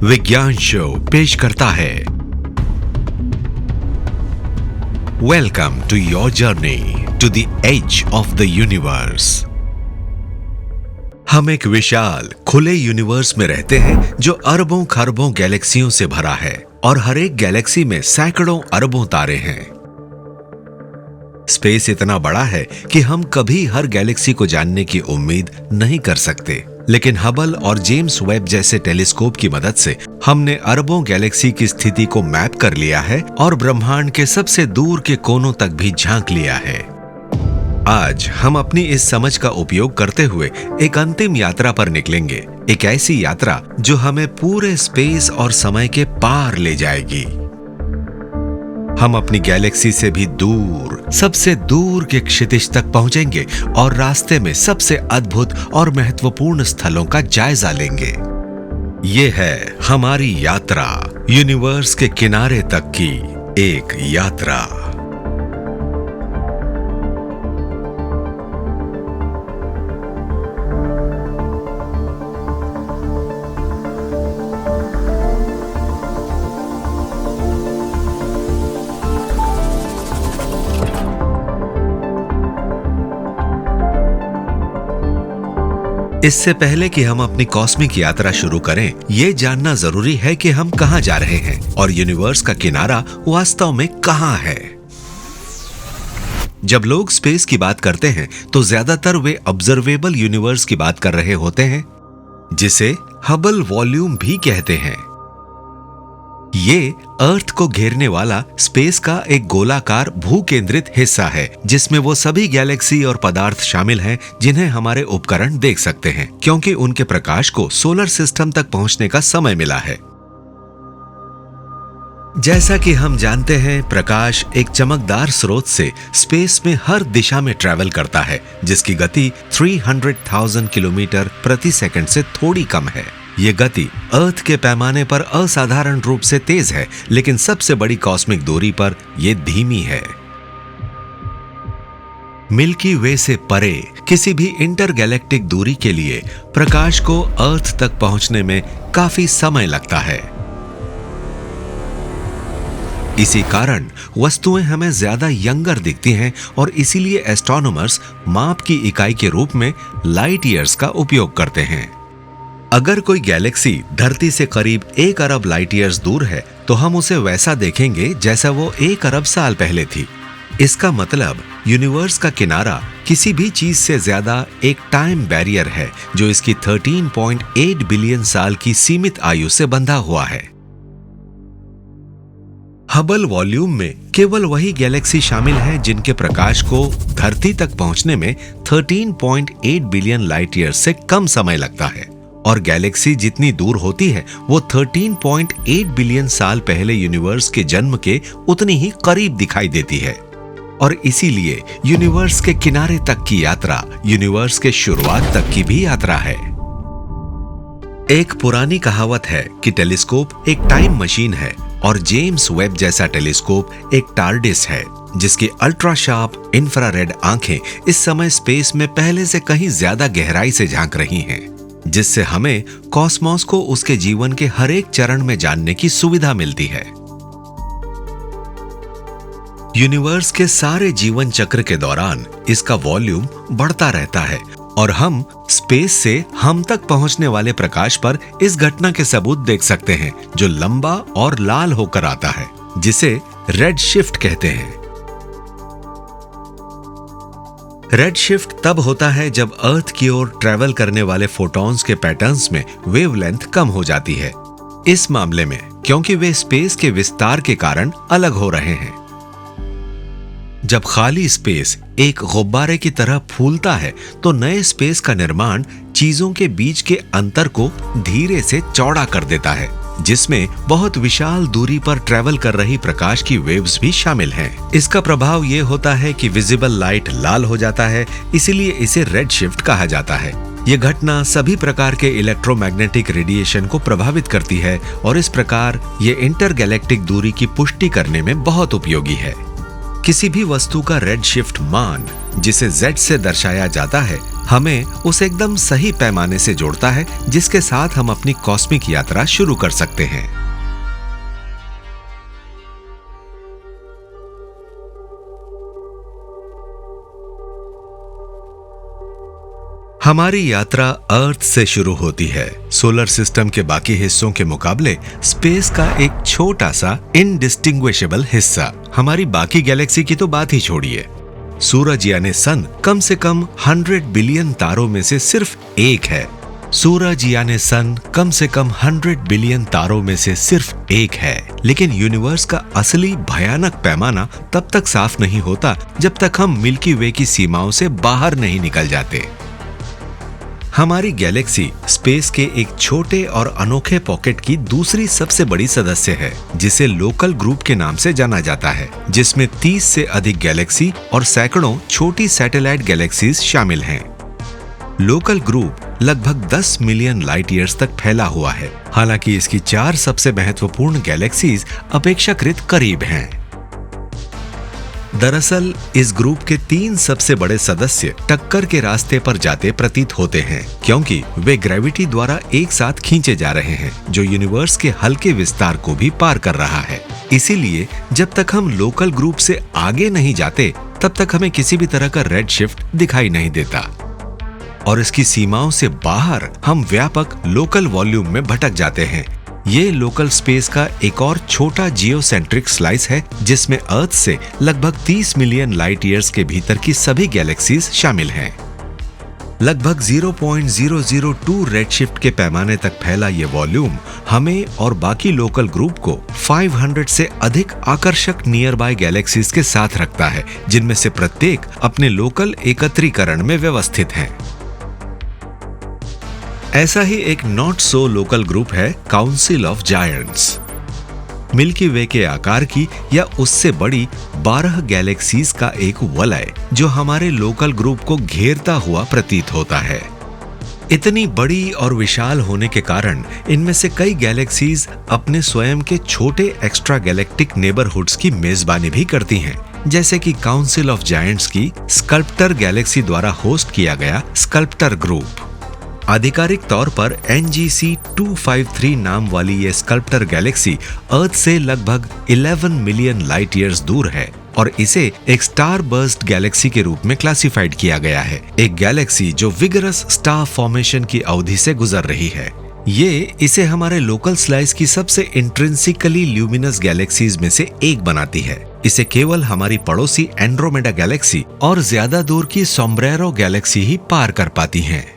विज्ञान शो पेश करता है welcome to your journey to the edge of the universe. हम एक विशाल खुले यूनिवर्स में रहते हैं जो अरबों खरबों गैलेक्सियों से भरा है और हर एक गैलेक्सी में सैकड़ों अरबों तारे हैं। स्पेस इतना बड़ा है कि हम कभी हर गैलेक्सी को जानने की उम्मीद नहीं कर सकते, लेकिन हबल और जेम्स वेब जैसे टेलीस्कोप की मदद से हमने अरबों गैलेक्सी की स्थिति को मैप कर लिया है और ब्रह्मांड के सबसे दूर के कोनों तक भी झांक लिया है। आज हम अपनी इस समझ का उपयोग करते हुए एक अंतिम यात्रा पर निकलेंगे, एक ऐसी यात्रा जो हमें पूरे स्पेस और समय के पार ले जाएगी। हम अपनी गैलेक्सी से भी दूर, सबसे दूर के क्षितिज तक पहुंचेंगे और रास्ते में सबसे अद्भुत और महत्वपूर्ण स्थलों का जायजा लेंगे। ये है हमारी यात्रा, यूनिवर्स के किनारे तक की एक यात्रा। इससे पहले कि हम अपनी कॉस्मिक यात्रा शुरू करें, ये जानना जरूरी है कि हम कहां जा रहे हैं और यूनिवर्स का किनारा वास्तव में कहां है। जब लोग स्पेस की बात करते हैं तो ज्यादातर वे ऑब्जर्वेबल यूनिवर्स की बात कर रहे होते हैं, जिसे हबल वॉल्यूम भी कहते हैं। ये अर्थ को घेरने वाला स्पेस का एक गोलाकार भूकेंद्रित हिस्सा है जिसमें वो सभी गैलेक्सी और पदार्थ शामिल हैं जिन्हें हमारे उपकरण देख सकते हैं, क्योंकि उनके प्रकाश को सोलर सिस्टम तक पहुंचने का समय मिला है। जैसा कि हम जानते हैं, प्रकाश एक चमकदार स्रोत से स्पेस में हर दिशा में ट्रैवल करता है, जिसकी गति 300,000 किलोमीटर प्रति सेकंड से थोड़ी कम है। ये गति अर्थ के पैमाने पर असाधारण रूप से तेज है, लेकिन सबसे बड़ी कॉस्मिक दूरी पर यह धीमी है। मिल्की वे से परे किसी भी इंटरगैलेक्टिक दूरी के लिए प्रकाश को अर्थ तक पहुंचने में काफी समय लगता है। इसी कारण वस्तुएं हमें ज्यादा यंगर दिखती हैं और इसीलिए एस्ट्रोनॉमर्स माप की इकाई के रूप में लाइट ईयर्स का उपयोग करते हैं। अगर कोई गैलेक्सी धरती से करीब 1 अरब लाइट ईयर्स दूर है तो हम उसे वैसा देखेंगे जैसा वो 1 अरब साल पहले थी। इसका मतलब यूनिवर्स का किनारा किसी भी चीज से ज्यादा एक टाइम बैरियर है जो इसकी 13.8 बिलियन साल की सीमित आयु से बंधा हुआ है। हबल वॉल्यूम में केवल वही गैलेक्सी शामिल हैं जिनके प्रकाश को धरती तक पहुंचने में 13.8 बिलियन लाइट ईयर्स से कम समय लगता है, और गैलेक्सी जितनी दूर होती है वो 13.8 बिलियन साल पहले यूनिवर्स के जन्म के उतनी ही करीब दिखाई देती है। और इसीलिए यूनिवर्स के किनारे तक की यात्रा यूनिवर्स के शुरुआत तक की भी यात्रा है। एक पुरानी कहावत है कि टेलीस्कोप एक टाइम मशीन है और जेम्स वेब जैसा टेलीस्कोप एक टार्डिस है, जिसकी अल्ट्रा शार्प इंफ्रारेड आंखें इस समय स्पेस में पहले से कहीं ज्यादा गहराई से झांक रही हैं, जिससे हमें कॉस्मोस को उसके जीवन के हर एक चरण में जानने की सुविधा मिलती है। यूनिवर्स के सारे जीवन चक्र के दौरान इसका वॉल्यूम बढ़ता रहता है और हम स्पेस से हम तक पहुंचने वाले प्रकाश पर इस घटना के सबूत देख सकते हैं, जो लंबा और लाल होकर आता है, जिसे रेड शिफ्ट कहते हैं। रेड शिफ्ट तब होता है जब अर्थ की ओर ट्रैवल करने वाले फोटॉन्स के पैटर्न्स में वेवलेंथ कम हो जाती है। इस मामले में क्योंकि वे स्पेस के विस्तार के कारण अलग हो रहे हैं। जब खाली स्पेस एक गुब्बारे की तरह फूलता है तो नए स्पेस का निर्माण चीजों के बीच के अंतर को धीरे से चौड़ा कर देता है, जिसमें बहुत विशाल दूरी पर ट्रैवल कर रही प्रकाश की वेव्स भी शामिल हैं। इसका प्रभाव ये होता है कि विजिबल लाइट लाल हो जाता है, इसीलिए इसे रेड शिफ्ट कहा जाता है। ये घटना सभी प्रकार के इलेक्ट्रोमैग्नेटिक रेडिएशन को प्रभावित करती है और इस प्रकार ये इंटरगैलेक्टिक दूरी की पुष्टि करने में बहुत उपयोगी है। किसी भी वस्तु का रेड शिफ्ट मान, जिसे Z से दर्शाया जाता है, हमें उस एकदम सही पैमाने से जोड़ता है जिसके साथ हम अपनी कॉस्मिक यात्रा शुरू कर सकते हैं। हमारी यात्रा अर्थ से शुरू होती है। सोलर सिस्टम के बाकी हिस्सों के मुकाबले स्पेस का एक छोटा सा इनडिस्टिंग्विशेबल हिस्सा। हमारी बाकी गैलेक्सी की तो बात ही छोड़िए, सूरज यानी सन कम से कम 100 बिलियन तारों में से सिर्फ एक है। सूरज यानी सन कम से कम 100 बिलियन तारों में से सिर्फ एक है। लेकिन यूनिवर्स का असली भयानक पैमाना तब तक साफ नहीं होता जब तक हम मिल्की वे की सीमाओं से बाहर नहीं निकल जाते। हमारी गैलेक्सी स्पेस के एक छोटे और अनोखे पॉकेट की दूसरी सबसे बड़ी सदस्य है, जिसे लोकल ग्रुप के नाम से जाना जाता है, जिसमें 30 से अधिक गैलेक्सी और सैकड़ों छोटी सैटेलाइट गैलेक्सीज शामिल हैं। लोकल ग्रुप लगभग 10 मिलियन लाइट ईयर्स तक फैला हुआ है। हालांकि इसकी 4 सबसे महत्वपूर्ण गैलेक्सीज अपेक्षाकृत करीब हैं। दरअसल इस ग्रुप के 3 सबसे बड़े सदस्य टक्कर के रास्ते पर जाते प्रतीत होते हैं, क्योंकि वे ग्रेविटी द्वारा एक साथ खींचे जा रहे हैं, जो यूनिवर्स के हल्के विस्तार को भी पार कर रहा है। इसीलिए जब तक हम लोकल ग्रुप से आगे नहीं जाते, तब तक हमें किसी भी तरह का रेड शिफ्ट दिखाई नहीं देता, और इसकी सीमाओं से बाहर हम व्यापक लोकल वॉल्यूम में भटक जाते हैं। ये लोकल स्पेस का एक और छोटा जियोसेंट्रिक स्लाइस है, जिसमें अर्थ से लगभग 30 मिलियन लाइट ईयर्स के भीतर की सभी गैलेक्सीज शामिल हैं। लगभग 0.002 रेडशिफ्ट के पैमाने तक फैला ये वॉल्यूम हमें और बाकी लोकल ग्रुप को 500 से अधिक आकर्षक नियर बाय गैलेक्सीज के साथ रखता है, जिनमें से प्रत्येक अपने लोकल एकत्रीकरण में व्यवस्थित हैं। ऐसा ही एक नॉट सो लोकल ग्रुप है काउंसिल ऑफ जायंट्स। मिल्की वे के आकार की या उससे बड़ी 12 गैलेक्सीज का एक वलय, जो हमारे लोकल ग्रुप को घेरता हुआ प्रतीत होता है। इतनी बड़ी और विशाल होने के कारण इनमें से कई गैलेक्सीज अपने स्वयं के छोटे एक्स्ट्रा गैलेक्टिक नेबरहुड्स की मेजबानी भी करती हैं, जैसे कि काउंसिल ऑफ जायंट्स की स्कल्प्टर गैलेक्सी द्वारा होस्ट किया गया स्कल्प्टर ग्रुप। आधिकारिक तौर पर NGC 253 नाम वाली ये स्कल्प्टर गैलेक्सी अर्थ से लगभग 11 मिलियन लाइट ईयर्स दूर है, और इसे एक स्टार बर्स्ट गैलेक्सी के रूप में क्लासिफाइड किया गया है। एक गैलेक्सी जो विगरस स्टार फॉर्मेशन की अवधि से गुजर रही है। ये इसे हमारे लोकल स्लाइस की सबसे इंट्रिंसिकली ल्यूमिनस गैलेक्सीज में से एक बनाती है। इसे केवल हमारी पड़ोसी एंड्रोमेडा गैलेक्सी और ज्यादा दूर की सोम्ब्रेरो गैलेक्सी ही पार कर पाती हैं।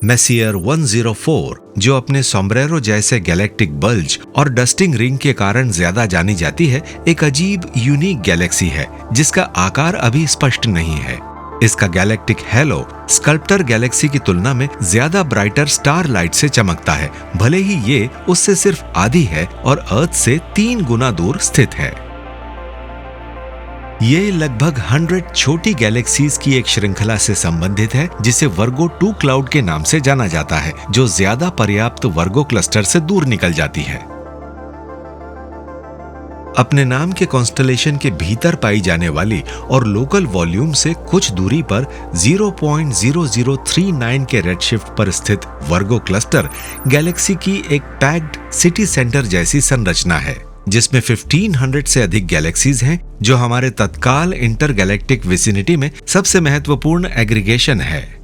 मेसियर 104, जो अपने सोम्ब्रेरो जैसे गैलेक्टिक बल्ज और डस्टिंग रिंग के कारण ज्यादा जानी जाती है, एक अजीब यूनिक गैलेक्सी है जिसका आकार अभी स्पष्ट नहीं है। इसका गैलेक्टिक हेलो स्कल्प्टर गैलेक्सी की तुलना में ज्यादा ब्राइटर स्टार लाइट से चमकता है, भले ही ये उससे सिर्फ आधी है और अर्थ से 3 गुना दूर स्थित है। ये लगभग 100 छोटी गैलेक्सीज की एक श्रृंखला से संबंधित है, जिसे वर्गो 2 क्लाउड के नाम से जाना जाता है, जो ज्यादा पर्याप्त वर्गो क्लस्टर से दूर निकल जाती है। अपने नाम के कॉन्स्टलेशन के भीतर पाई जाने वाली और लोकल वॉल्यूम से कुछ दूरी पर 0.0039 के रेडशिफ्ट पर स्थित वर्गो क्लस्टर गैलेक्सी की एक पैक्ड सिटी सेंटर जैसी संरचना है, जिसमें 1500 से अधिक गैलेक्सीज हैं, जो हमारे तत्काल इंटरगैलेक्टिक विसिनिटी में सबसे महत्वपूर्ण एग्रीगेशन है।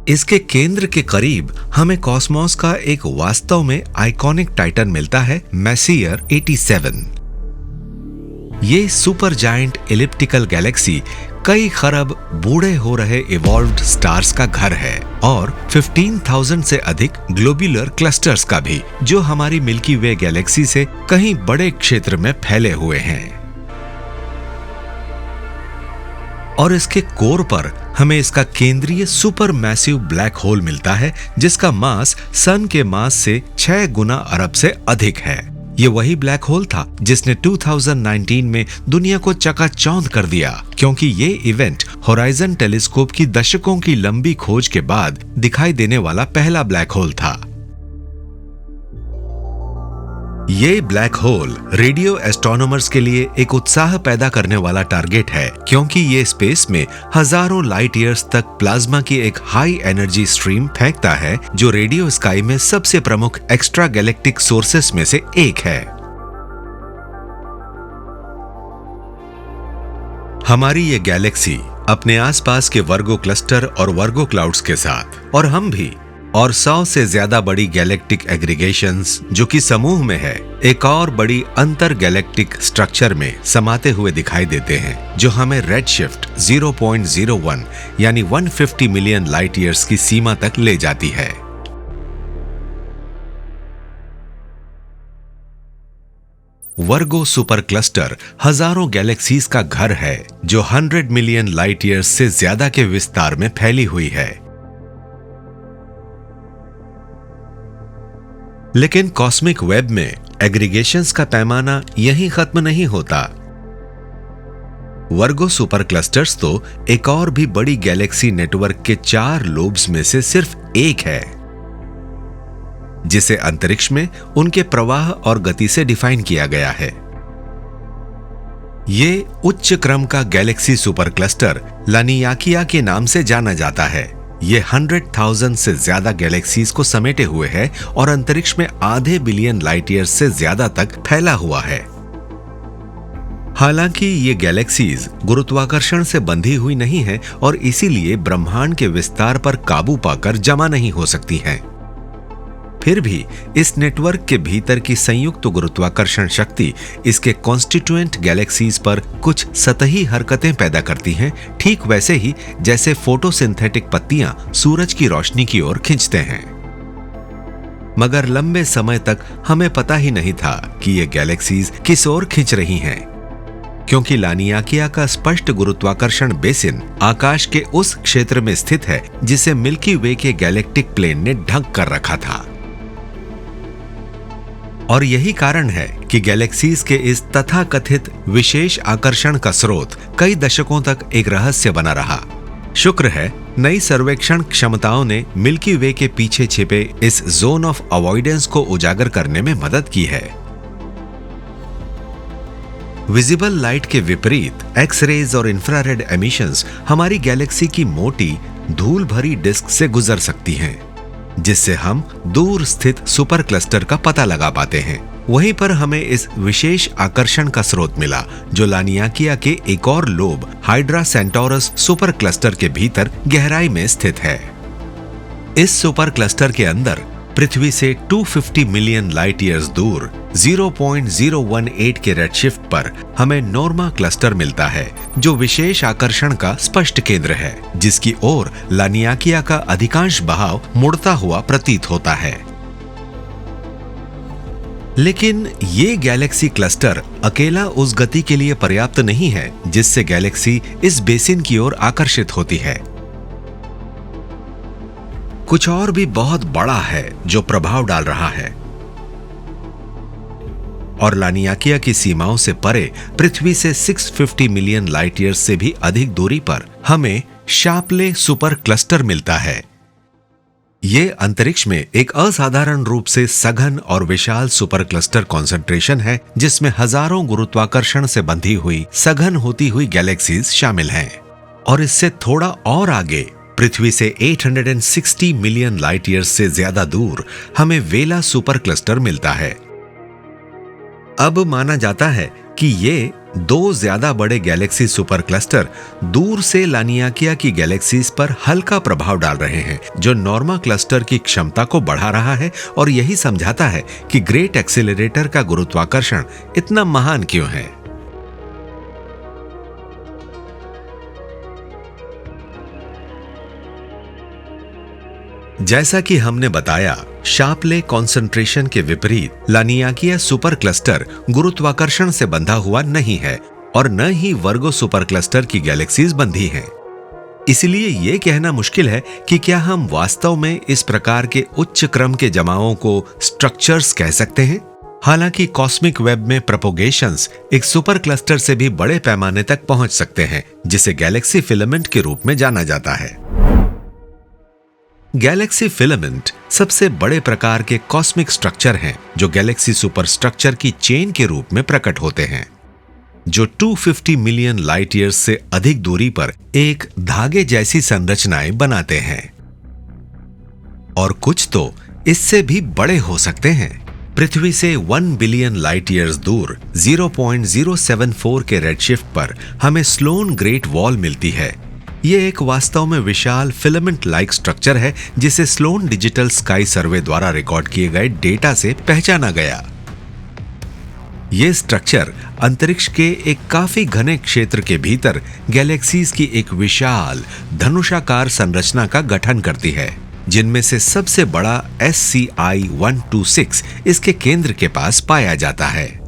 इसके केंद्र के करीब हमें कॉस्मोस का एक वास्तव में आइकॉनिक टाइटन मिलता है, मेसियर 87। ये सुपर जायंट एलिप्टिकल गैलेक्सी कई खरब बूढ़े हो रहे इवॉल्व्ड स्टार्स का घर है, और 15,000 से अधिक ग्लोब्यूलर क्लस्टर्स का भी, जो हमारी मिल्की वे गैलेक्सी से कहीं बड़े क्षेत्र में फैले हुए हैं। और इसके कोर पर हमें इसका केंद्रीय सुपर मैसिव ब्लैक होल मिलता है, जिसका मास सन के मास से 6 गुना अरब से अधिक है। ये वही ब्लैक होल था जिसने 2019 में दुनिया को चकाचौंध कर दिया, क्योंकि ये इवेंट होराइजन टेलीस्कोप की दशकों की लंबी खोज के बाद दिखाई देने वाला पहला ब्लैक होल था। ये ब्लैक होल रेडियो एस्ट्रोनॉमर्स के लिए एक उत्साह पैदा करने वाला टारगेट है, क्योंकि ये स्पेस में हजारों लाइट ईयर्स तक प्लाज्मा की एक हाई एनर्जी स्ट्रीम फेंकता है, जो रेडियो स्काई में सबसे प्रमुख एक्स्ट्रा गैलेक्टिक सोर्सेस में से एक है। हमारी ये गैलेक्सी अपने आसपास के वर्गो क्लस्टर और वर्गो क्लाउड्स के साथ, और हम भी, और 100 से ज्यादा बड़ी गैलेक्टिक एग्रीगेशंस जो कि समूह में है, एक और बड़ी अंतर गैलेक्टिक स्ट्रक्चर में समाते हुए दिखाई देते हैं, जो हमें रेडशिफ्ट 0.01 यानी 150 मिलियन लाइट ईयर्स की सीमा तक ले जाती है। वर्गो सुपर क्लस्टर हजारों गैलेक्सीज का घर है, जो 100 मिलियन लाइट ईयर्स से ज्यादा के विस्तार में फैली हुई है। लेकिन कॉस्मिक वेब में एग्रीगेशंस का पैमाना यहीं खत्म नहीं होता। वर्गो सुपर क्लस्टर्स तो एक और भी बड़ी गैलेक्सी नेटवर्क के 4 लोब्स में से सिर्फ एक है, जिसे अंतरिक्ष में उनके प्रवाह और गति से डिफाइन किया गया है। ये उच्च क्रम का गैलेक्सी सुपर क्लस्टर लानियाकिया के नाम से जाना जाता है। ये 100,000 से ज्यादा गैलेक्सीज को समेटे हुए है और अंतरिक्ष में आधे बिलियन लाइट ईयर से ज्यादा तक फैला हुआ है। हालांकि ये गैलेक्सीज गुरुत्वाकर्षण से बंधी हुई नहीं है और इसीलिए ब्रह्मांड के विस्तार पर काबू पाकर जमा नहीं हो सकती हैं। फिर भी इस नेटवर्क के भीतर की संयुक्त गुरुत्वाकर्षण शक्ति इसके कॉन्स्टिट्यूएंट गैलेक्सीज पर कुछ सतही हरकतें पैदा करती हैं, ठीक वैसे ही जैसे फोटोसिंथेटिक पत्तियां सूरज की रोशनी की ओर खींचते हैं। मगर लंबे समय तक हमें पता ही नहीं था कि ये गैलेक्सीज किस ओर खींच रही हैं, क्योंकि लानियाकिया का स्पष्ट गुरुत्वाकर्षण बेसिन आकाश के उस क्षेत्र में स्थित है जिसे मिल्की वे के गैलेक्टिक प्लेन ने ढक कर रखा था। और यही कारण है कि गैलेक्सीज के इस तथाकथित विशेष आकर्षण का स्रोत कई दशकों तक एक रहस्य बना रहा। शुक्र है नई सर्वेक्षण क्षमताओं ने मिल्की वे के पीछे छिपे इस जोन ऑफ अवॉइडेंस को उजागर करने में मदद की है। विजिबल लाइट के विपरीत एक्स रेज और इंफ्रारेड एमिशंस हमारी गैलेक्सी की मोटी धूल भरी डिस्क से गुजर सकती हैं, जिससे हम दूर स्थित सुपर क्लस्टर का पता लगा पाते हैं। वहीं पर हमें इस विशेष आकर्षण का स्रोत मिला, जो लानियाकिया के एक और lobe hydra Centaurus super cluster के भीतर गहराई में स्थित है। इस सुपर क्लस्टर के अंदर पृथ्वी से 250 मिलियन लाइट ईयर्स दूर 0.018 के रेडशिफ्ट पर हमें नोर्मा क्लस्टर मिलता है, जो विशेष आकर्षण का स्पष्ट केंद्र है, जिसकी ओर लानियाकिया का अधिकांश बहाव मुड़ता हुआ प्रतीत होता है। लेकिन ये गैलेक्सी क्लस्टर अकेला उस गति के लिए पर्याप्त नहीं है जिससे गैलेक्सी इस बेसिन की ओर आकर्षित होती है। कुछ और भी बहुत बड़ा है जो प्रभाव डाल रहा है, और लानियाकिया की सीमाओं से परे पृथ्वी से 650 मिलियन लाइट ईयर्स से भी अधिक दूरी पर हमें शाप्ले सुपर क्लस्टर मिलता है। ये अंतरिक्ष में एक असाधारण रूप से सघन और विशाल सुपर क्लस्टर कॉन्सेंट्रेशन है, जिसमें हजारों गुरुत्वाकर्षण से बंधी हुई सघन होती हुई गैलेक्सीज शामिल हैं। और इससे थोड़ा और आगे पृथ्वी से 860 मिलियन लाइट ईयर्स से ज्यादा दूर हमें वेला सुपर क्लस्टर मिलता है। अब माना जाता है कि ये 2 ज्यादा बड़े गैलेक्सी सुपर क्लस्टर दूर से लानियाकिया की गैलेक्सीज पर हल्का प्रभाव डाल रहे हैं, जो नॉर्मा क्लस्टर की क्षमता को बढ़ा रहा है, और यही समझाता है कि ग्रेट एक्सीलरेटर का गुरुत्वाकर्षण इतना महान क्यों है। जैसा कि हमने बताया, शाप्ले कॉन्सेंट्रेशन के विपरीत लानियाकिया सुपर क्लस्टर गुरुत्वाकर्षण से बंधा हुआ नहीं है, और न ही वर्गो सुपर क्लस्टर की गैलेक्सीज बंधी हैं। इसलिए यह कहना मुश्किल है कि क्या हम वास्तव में इस प्रकार के उच्च क्रम के जमावों को स्ट्रक्चर्स कह सकते हैं। हालांकि कॉस्मिक वेब में प्रोपोगेशंस एक सुपर क्लस्टर से भी बड़े पैमाने तक पहुंच सकते हैं, जिसे गैलेक्सी फिलामेंट के रूप में जाना जाता है। गैलेक्सी फिलामेंट सबसे बड़े प्रकार के कॉस्मिक स्ट्रक्चर हैं जो गैलेक्सी सुपरस्ट्रक्चर की चेन के रूप में प्रकट होते हैं, जो 250 मिलियन लाइट ईयर्स से अधिक दूरी पर एक धागे जैसी संरचनाएं बनाते हैं। और कुछ तो इससे भी बड़े हो सकते हैं। पृथ्वी से 1 बिलियन लाइट ईयर्स दूर 0.074 के रेडशिफ्ट पर हमें स्लोन ग्रेट वॉल मिलती है। ये एक वास्तव में विशाल फिलामेंट लाइक स्ट्रक्चर है जिसे स्लोन डिजिटल स्काई सर्वे द्वारा रिकॉर्ड किए गए डेटा से पहचाना गया। ये स्ट्रक्चर अंतरिक्ष के एक काफी घने क्षेत्र के भीतर गैलेक्सीज की एक विशाल धनुषाकार संरचना का गठन करती है, जिनमें से सबसे बड़ा SCI 126 इसके केंद्र के पास पाया जाता है।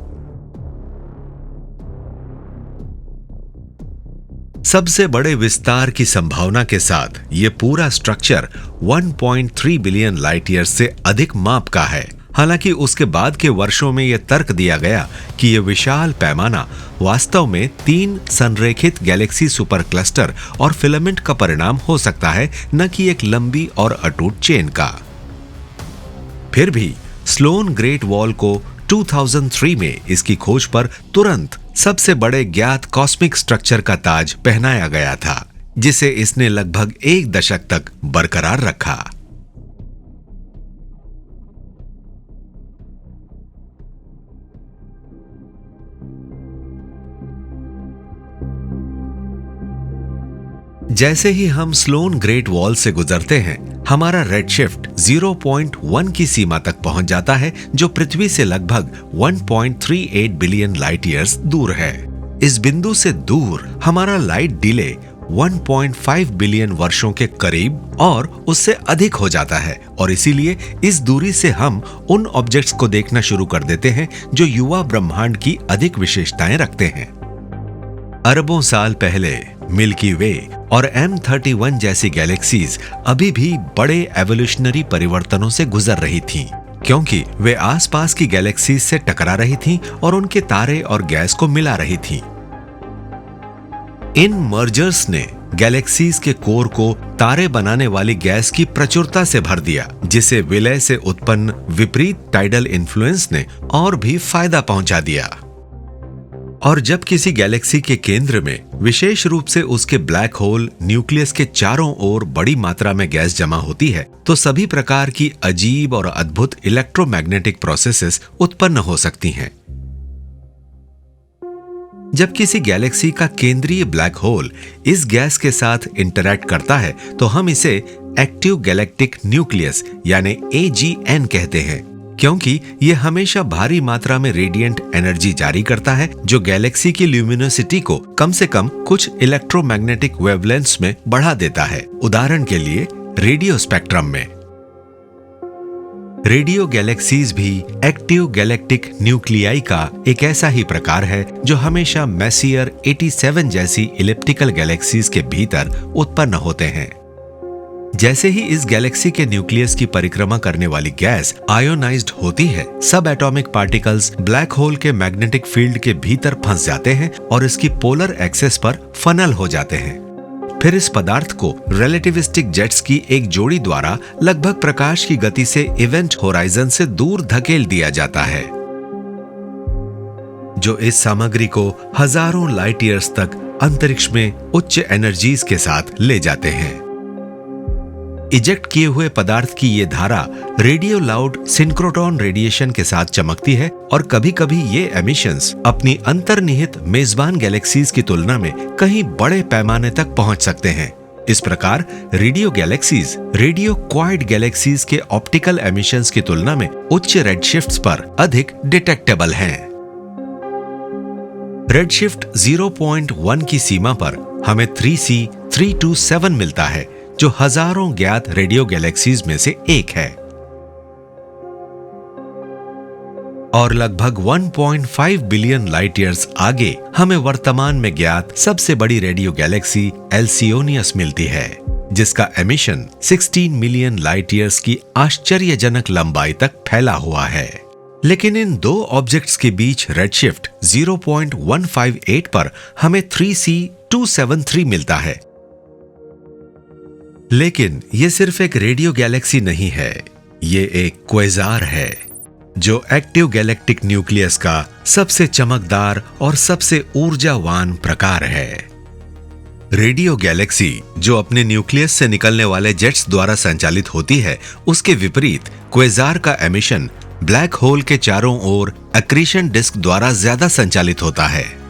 सबसे बड़े विस्तार की संभावना के साथ ये पूरा स्ट्रक्चर 1.3 बिलियन लाइट ईयर से अधिक माप का है। हालांकि उसके बाद के वर्षों में यह तर्क दिया गया कि यह विशाल पैमाना वास्तव में 3 संरेखित गैलेक्सी सुपर क्लस्टर और फिलामेंट का परिणाम हो सकता है, न कि एक लंबी और अटूट चेन का। फिर भी स्लोन ग्रेट वॉल को 2003 में इसकी खोज पर तुरंत सबसे बड़े ज्ञात कॉस्मिक स्ट्रक्चर का ताज पहनाया गया था, जिसे इसने लगभग 1 दशक तक बरकरार रखा। जैसे ही हम स्लोन ग्रेट वॉल से गुजरते हैं, हमारा रेडशिफ्ट 0.1 की सीमा तक पहुंच जाता है, जो पृथ्वी से लगभग 1.38 बिलियन लाइट ईयर्स दूर है। इस बिंदु से दूर हमारा लाइट डिले 1.5 बिलियन वर्षों के करीब और उससे अधिक हो जाता है, और इसीलिए इस दूरी से हम उन ऑब्जेक्ट्स को देखना शुरू कर देते हैं जो युवा ब्रह्मांड की अधिक विशेषताएं रखते हैं। अरबों साल पहले मिल्की वे और M31 जैसी गैलेक्सीज अभी भी बड़े एवोल्यूशनरी परिवर्तनों से गुजर रही थीं, क्योंकि वे आसपास की गैलेक्सीज से टकरा रही थीं और उनके तारे और गैस को मिला रही थीं। इन मर्जर्स ने गैलेक्सीज के कोर को तारे बनाने वाली गैस की प्रचुरता से भर दिया, जिसे विलय से उत्पन्न विपरीत टाइडल इन्फ्लुएंस ने और भी फायदा पहुंचा दिया। और जब किसी गैलेक्सी के केंद्र में, विशेष रूप से उसके ब्लैक होल न्यूक्लियस के चारों ओर बड़ी मात्रा में गैस जमा होती है, तो सभी प्रकार की अजीब और अद्भुत इलेक्ट्रोमैग्नेटिक प्रोसेसेस उत्पन्न हो सकती हैं। जब किसी गैलेक्सी का केंद्रीय ब्लैक होल इस गैस के साथ इंटरैक्ट करता है, तो हम इसे एक्टिव गैलेक्टिक न्यूक्लियस यानी AGN कहते हैं, क्योंकि यह हमेशा भारी मात्रा में रेडिएंट एनर्जी जारी करता है, जो गैलेक्सी की ल्यूमिनोसिटी को कम से कम कुछ इलेक्ट्रोमैग्नेटिक वेवलेंथ्स में बढ़ा देता है। उदाहरण के लिए रेडियो स्पेक्ट्रम में। रेडियो गैलेक्सीज भी एक्टिव गैलेक्टिक न्यूक्लियाई का एक ऐसा ही प्रकार है जो हमेशा मैसियर 87 जैसी इलिप्टिकल गैलेक्सीज के भीतर उत्पन्न होते हैं। जैसे ही इस गैलेक्सी के न्यूक्लियस की परिक्रमा करने वाली गैस आयोनाइज्ड होती है, सब एटॉमिक पार्टिकल्स ब्लैक होल के मैग्नेटिक फील्ड के भीतर फंस जाते हैं और इसकी पोलर एक्सेस पर फनल हो जाते हैं। फिर इस पदार्थ को रिलेटिविस्टिक जेट्स की एक जोड़ी द्वारा लगभग प्रकाश की गति से इवेंट होराइजन से दूर धकेल दिया जाता है, जो इस सामग्री को हजारों लाइट ईयर्स तक अंतरिक्ष में उच्च एनर्जीज के साथ ले जाते हैं। इजेक्ट किए हुए पदार्थ की ये धारा रेडियो लाउड सिंक्रोट्रॉन रेडिएशन के साथ चमकती है, और कभी-कभी ये एमिशंस अपनी अंतर्निहित मेजबान गैलेक्सीज की तुलना में कहीं बड़े पैमाने तक पहुंच सकते हैं। इस प्रकार radio galaxies radio quite galaxies के ऑप्टिकल एमिशंस की तुलना में उच्च रेडशिफ्ट्स पर अधिक डिटेक्टेबल हैं। रेडशिफ्ट 0.1 की सीमा पर हमें 3C327 मिलता है, जो हजारों ज्ञात रेडियो गैलेक्सीज में से एक है, और लगभग 1.5 बिलियन लाइट ईयर्स आगे हमें वर्तमान में ज्ञात सबसे बड़ी रेडियो गैलेक्सी एल्सियोनियस मिलती है, जिसका एमिशन 16 मिलियन लाइट ईयर्स की आश्चर्यजनक लंबाई तक फैला हुआ है। लेकिन इन दो ऑब्जेक्ट्स के बीच रेडशिफ्ट 0.158 पर हमें 3C273 मिलता है। लेकिन ये सिर्फ एक रेडियो गैलेक्सी नहीं है, ये एक क्वेजार है जो एक्टिव गैलेक्टिक न्यूक्लियस का सबसे चमकदार और सबसे ऊर्जावान प्रकार है। रेडियो गैलेक्सी जो अपने न्यूक्लियस से निकलने वाले जेट्स द्वारा संचालित होती है, उसके विपरीत क्वेजार का एमिशन ब्लैक होल के चारों ओर एक्रीशन डिस्क द्वारा ज्यादा संचालित होता है।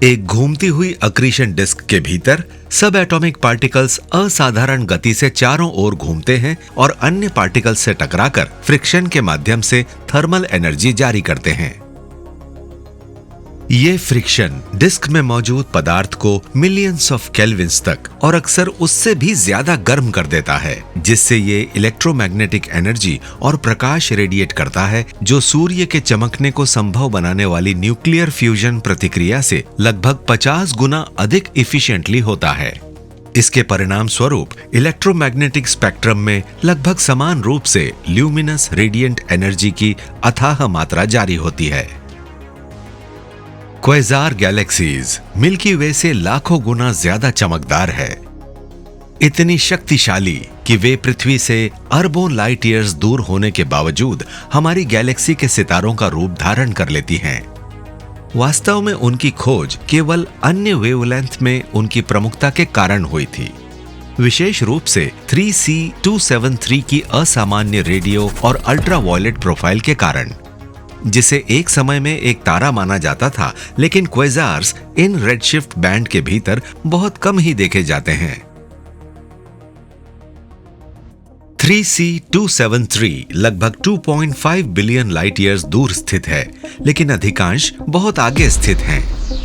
एक घूमती हुई अक्रीशन डिस्क के भीतर सब एटॉमिक पार्टिकल्स असाधारण गति से चारों ओर घूमते हैं और अन्य पार्टिकल्स से टकराकर फ्रिक्शन के माध्यम से थर्मल एनर्जी जारी करते हैं। ये फ्रिक्शन डिस्क में मौजूद पदार्थ को मिलियंस ऑफ केल्विन्स तक और अक्सर उससे भी ज्यादा गर्म कर देता है, जिससे ये इलेक्ट्रोमैग्नेटिक एनर्जी और प्रकाश रेडिएट करता है जो सूर्य के चमकने को संभव बनाने वाली न्यूक्लियर फ्यूजन प्रतिक्रिया से लगभग 50 गुना अधिक इफिशिएंटली होता है। इसके परिणाम स्वरूप इलेक्ट्रोमैग्नेटिक स्पेक्ट्रम में लगभग समान रूप से ल्यूमिनस रेडिएंट एनर्जी की अथाह मात्रा जारी होती है। क्वेजार गैलेक्सीज मिल्की वे से लाखों गुना ज्यादा चमकदार है, इतनी शक्तिशाली कि वे पृथ्वी से अरबों लाइट ईयर्स दूर होने के बावजूद हमारी गैलेक्सी के सितारों का रूप धारण कर लेती हैं। वास्तव में उनकी खोज केवल अन्य वेवलेंथ में उनकी प्रमुखता के कारण हुई थी, विशेष रूप से 3C273 की असामान्य रेडियो और अल्ट्रावायलेट प्रोफाइल के कारण, जिसे एक समय में एक तारा माना जाता था, लेकिन क्वेजार्स इन रेडशिफ्ट बैंड के भीतर बहुत कम ही देखे जाते हैं। 3C273 लगभग 2.5 बिलियन लाइट ईयर्स दूर स्थित है, लेकिन अधिकांश बहुत आगे स्थित हैं।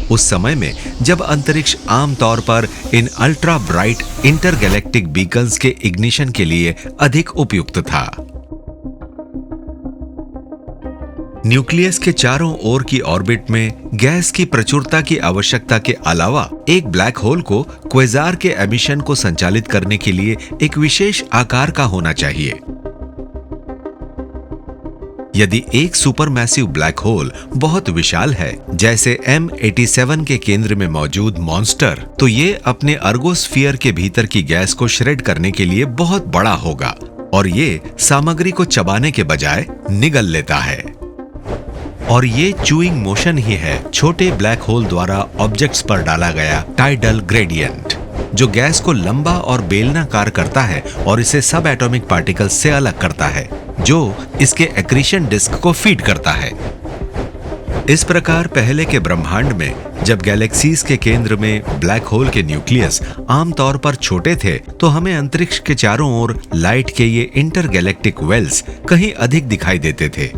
उस समय में जब अंतरिक्ष आमतौर पर इन अल्ट्रा ब्राइट इंटरगैलेक्टिक बीकन्स के इग्निशन के लिए अधिक उपयुक्त था। न्यूक्लियस के चारों ओर की ऑर्बिट में गैस की प्रचुरता की आवश्यकता के अलावा एक ब्लैक होल को क्वेजार के एमिशन को संचालित करने के लिए एक विशेष आकार का होना चाहिए। यदि एक सुपरमैसिव ब्लैक होल बहुत विशाल है, जैसे M87 के केंद्र में मौजूद मॉन्स्टर, तो ये अपने अर्गोस्फीयर के भीतर की गैस को श्रेड करने के लिए बहुत बड़ा होगा और ये सामग्री को चबाने के बजाय निगल लेता है। और ये चूइंग मोशन ही है छोटे ब्लैक होल द्वारा ऑब्जेक्ट्स पर डाला गया टाइडल ग्रेडियंट, जो गैस को लंबा और बेलनाकार करता है और इसे सब एटॉमिक पार्टिकल्स से अलग करता है, जो इसके एक्रीशन डिस्क को फीड करता है। इस प्रकार पहले के ब्रह्मांड में जब गैलेक्सीज के केंद्र में ब्लैक होल के न्यूक्लियस आमतौर पर छोटे थे, तो हमें अंतरिक्ष के चारों ओर लाइट के ये इंटरगैलेक्टिक वेल्स कहीं अधिक दिखाई देते थे।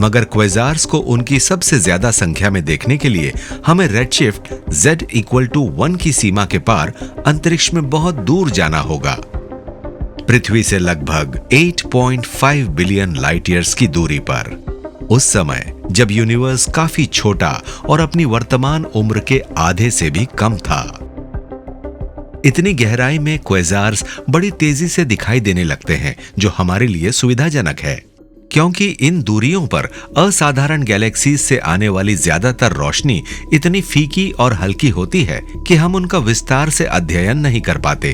मगर क्वेजार्स को उनकी सबसे ज्यादा संख्या में देखने के लिए हमें रेडशिफ्ट Z=1 की सीमा के पार अंतरिक्ष में बहुत दूर जाना होगा, पृथ्वी से लगभग 8.5 बिलियन लाइट ईयर्स की दूरी पर, उस समय जब यूनिवर्स काफी छोटा और अपनी वर्तमान उम्र के आधे से भी कम था। इतनी गहराई में क्वेजार्स बड़ी तेजी से दिखाई देने लगते हैं, जो हमारे लिए सुविधाजनक है, क्योंकि इन दूरियों पर असाधारण गैलेक्सीज से आने वाली ज्यादातर रोशनी इतनी फीकी और हल्की होती है कि हम उनका विस्तार से अध्ययन नहीं कर पाते।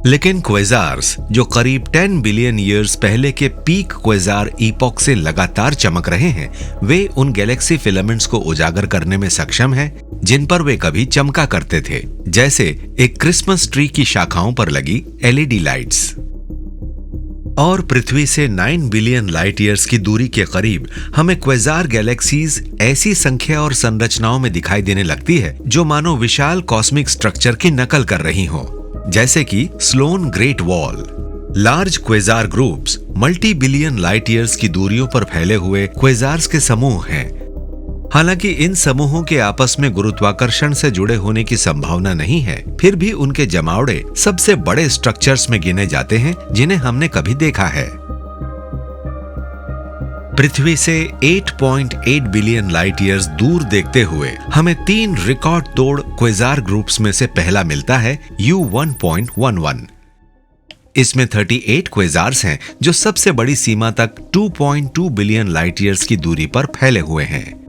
लेकिन क्वेजार्स जो करीब 10 बिलियन ईयर्स पहले के पीक क्वेजार ईपॉक से लगातार चमक रहे हैं, वे उन गैलेक्सी फिलामेंट्स को उजागर करने में सक्षम हैं जिन पर वे कभी चमका करते थे, जैसे एक क्रिसमस ट्री की शाखाओं पर लगी LED लाइट्स। और पृथ्वी से 9 बिलियन लाइट ईयर्स की दूरी के करीब हमें क्वेजार गैलेक्सीज ऐसी संख्या और संरचनाओं में दिखाई देने लगती है जो मानो विशाल कॉस्मिक स्ट्रक्चर की नकल कर रही हो, जैसे कि Sloan Great Wall. Large quasar groups multi billion light years की दूरियों पर फैले हुए क्वेजार्स के समूह हैं। हालांकि इन समूहों के आपस में गुरुत्वाकर्षण से जुड़े होने की संभावना नहीं है, फिर भी उनके जमावड़े सबसे बड़े स्ट्रक्चर्स में गिने जाते हैं जिन्हें हमने कभी देखा है। पृथ्वी से 8.8 बिलियन लाइट ईयर्स दूर देखते हुए हमें 3 रिकॉर्ड तोड़ क्वेजार ग्रुप्स में से पहला मिलता है U1.11। इसमें 38 क्वेजार्स हैं जो सबसे बड़ी सीमा तक 2.2 बिलियन लाइट ईयर्स की दूरी पर फैले हुए हैं।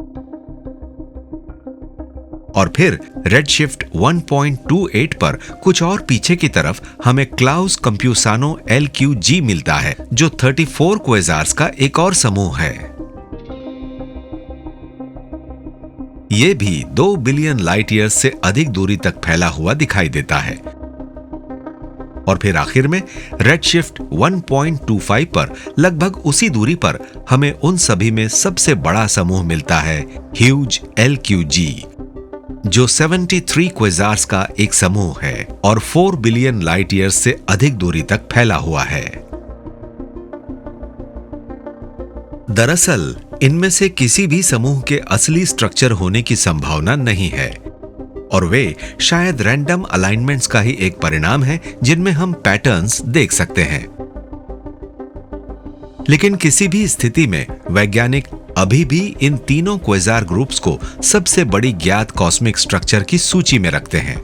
और फिर रेडशिफ्ट 1.28 पर कुछ और पीछे की तरफ हमें क्लाउस कंप्यूसानो LQG मिलता है, जो 34 क्वेज़ार्स का एक और समूह है। ये भी 2 बिलियन लाइट ईयर्स से अधिक दूरी तक फैला हुआ दिखाई देता है। और फिर आखिर में रेडशिफ्ट 1.25 पर लगभग उसी दूरी पर हमें उन सभी में सबसे बड़ा समूह मिलता है, ह्यूज LQG, जो 73 क्वेज़ार्स का एक समूह है और 4 बिलियन लाइट ईयर्स से अधिक दूरी तक फैला हुआ है। दरअसल इनमें से किसी भी समूह के असली स्ट्रक्चर होने की संभावना नहीं है और वे शायद रैंडम अलाइनमेंट्स का ही एक परिणाम है जिनमें हम पैटर्न्स देख सकते हैं। लेकिन किसी भी स्थिति में वैज्ञानिक अभी भी इन तीनों क्वेज़ार ग्रुप्स को सबसे बड़ी ज्ञात कॉस्मिक स्ट्रक्चर की सूची में रखते हैं।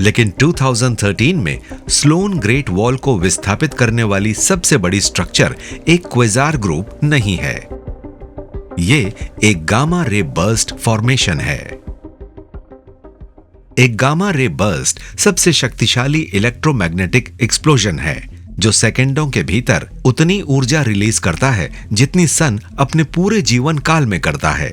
लेकिन 2013 में स्लोन ग्रेट वॉल को विस्थापित करने वाली सबसे बड़ी स्ट्रक्चर एक क्वेज़ार ग्रुप नहीं है, ये एक गामा रे बर्स्ट फॉर्मेशन है। एक गामा रे बर्स्ट सबसे शक्तिशाली इलेक्ट्रोमैग्नेटिक एक्सप्लोजन है जो सेकेंडों के भीतर उतनी ऊर्जा रिलीज करता है जितनी सन अपने पूरे जीवन काल में करता है।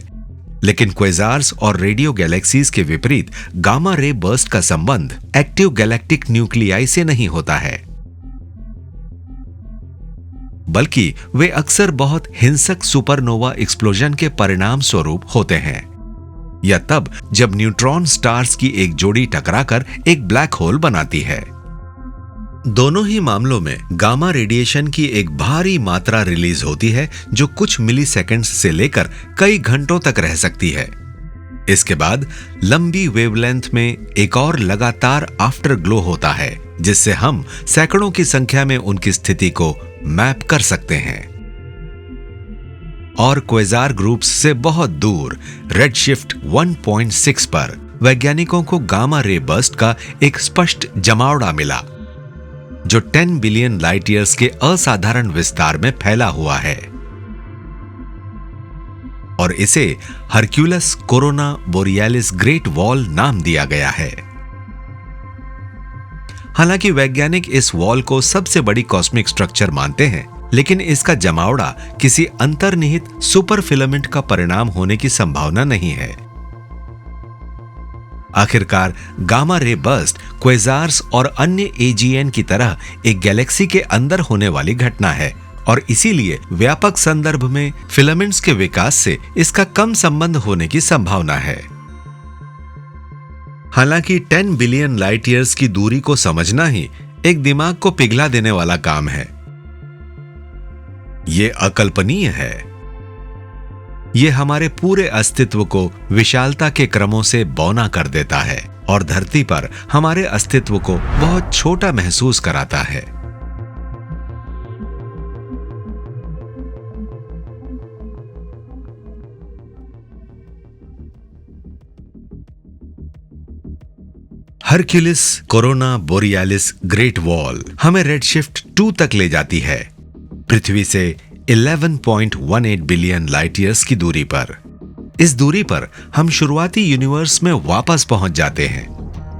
लेकिन क्वेज़ार्स और रेडियो गैलेक्सीज के विपरीत गामा रे बर्स्ट का संबंध एक्टिव गैलेक्टिक न्यूक्लियाई से नहीं होता है, बल्कि वे अक्सर बहुत हिंसक सुपरनोवा एक्सप्लोजन के परिणाम स्वरूप होते हैं, या तब जब न्यूट्रॉन स्टार्स की एक जोड़ी टकराकर एक ब्लैक होल बनाती है। दोनों ही मामलों में गामा रेडिएशन की एक भारी मात्रा रिलीज होती है जो कुछ मिलीसेकंड्स से लेकर कई घंटों तक रह सकती है। इसके बाद लंबी वेवलेंथ में एक और लगातार आफ्टर ग्लो होता है जिससे हम सैकड़ों की संख्या में उनकी स्थिति को मैप कर सकते हैं। और क्वेज़ार ग्रुप्स से बहुत दूर रेडशिफ्ट 1.6 पर वैज्ञानिकों को गामा रे बर्स्ट का एक स्पष्ट जमावड़ा मिला जो 10 बिलियन लाइट ईयर्स के असाधारण विस्तार में फैला हुआ है और इसे Hercules corona borealis great wall नाम दिया गया है। हालांकि वैज्ञानिक इस वॉल को सबसे बड़ी कॉस्मिक स्ट्रक्चर मानते हैं, लेकिन इसका जमावड़ा किसी अंतर्निहित सुपर फिलामेंट का परिणाम होने की संभावना नहीं है। आखिरकार गामा रे बर्स्ट क्वेज़ार्स और अन्य AGN की तरह एक गैलेक्सी के अंदर होने वाली घटना है और इसीलिए व्यापक संदर्भ में फिलामेंट्स के विकास से इसका कम संबंध होने की संभावना है। हालांकि 10 बिलियन लाइट ईयर्स की दूरी को समझना ही एक दिमाग को पिघला देने वाला काम है। यह अकल्पनीय है। यह हमारे पूरे अस्तित्व को विशालता के क्रमों से बौना कर देता है और धरती पर हमारे अस्तित्व को बहुत छोटा महसूस कराता है। Hercules corona borealis great wall हमें रेडशिफ्ट 2 तक ले जाती है, पृथ्वी से 11.18 बिलियन लाइट ईयर्स की दूरी पर। इस दूरी पर हम शुरुआती यूनिवर्स में वापस पहुंच जाते हैं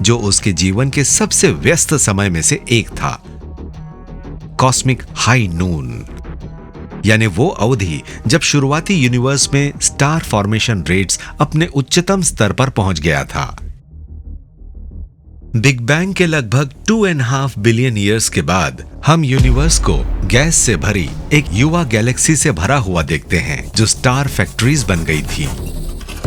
जो उसके जीवन के सबसे व्यस्त समय में से एक था, कॉस्मिक हाई नून, यानी वो अवधि जब शुरुआती यूनिवर्स में स्टार फॉर्मेशन रेट्स अपने उच्चतम स्तर पर पहुंच गया था। बिग बैंग के लगभग 2.5 बिलियन ईयर्स के बाद हम यूनिवर्स को गैस से भरी एक युवा गैलेक्सी से भरा हुआ देखते हैं जो स्टार फैक्ट्रीज बन गई थी।